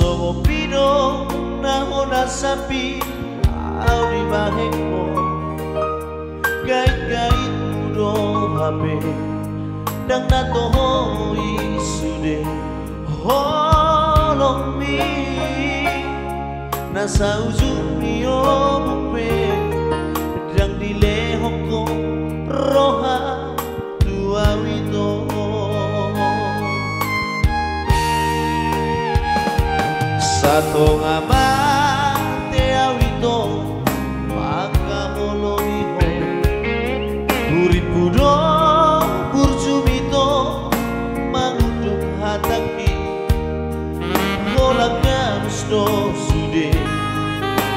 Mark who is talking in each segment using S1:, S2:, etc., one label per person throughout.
S1: Sobo pino na hona sapi au di baheko gait-gait udo hape dang na tohoi sude holong mi na sa ujung iyo bupe dang dile hoko roha tua wito sato ngamate awito maka holoiho puripudo burjumito manguduk hataki golaka musto sude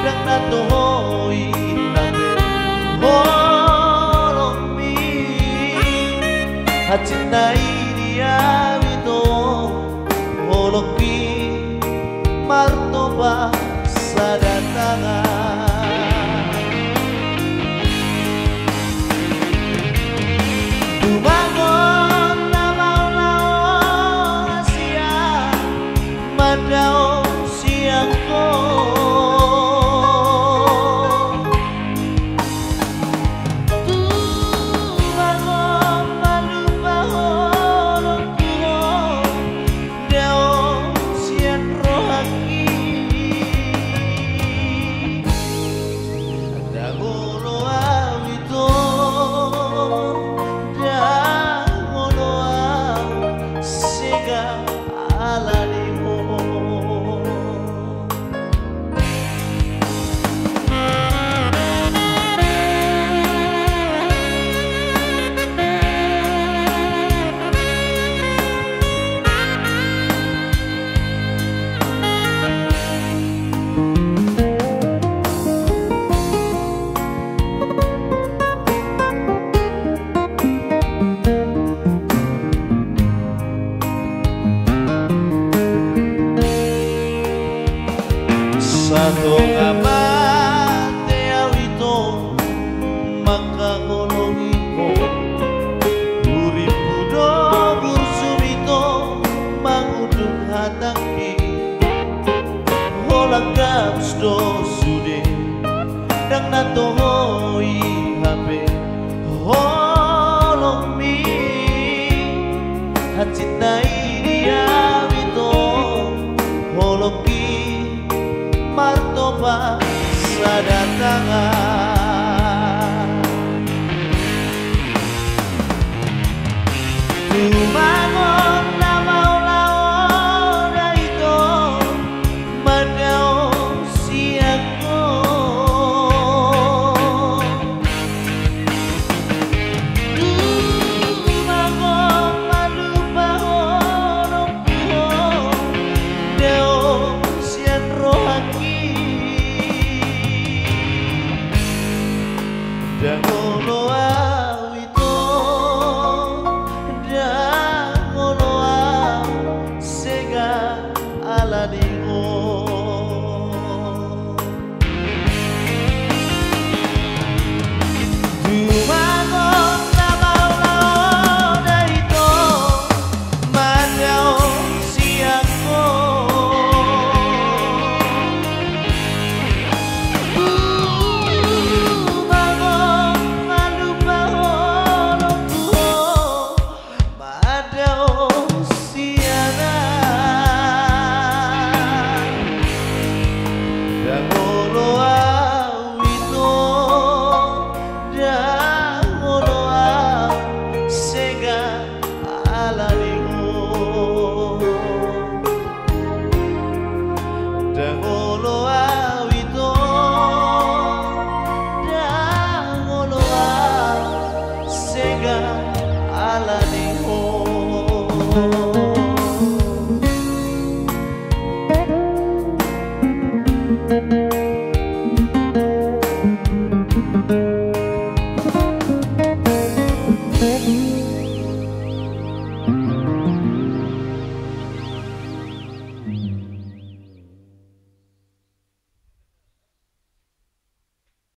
S1: dang nato hoi nabe holomi hacinai dia wito holoki martoba sadatangan Tumangon na mau-laon siang madao siang ko Tumangon malupahon ko dao siang rohaki Sato ngamate awito maka holongiko Uripudo bursumito manguduk hataki Holagam sto sude dang nato hoi hape holomi hacinai dia wito holoki martoba sadatangan Tumangon na mau-laon ito madao siang ko Tumangon malupahon ko dao siang rohaki Dangono awito Dangono aw sega aladi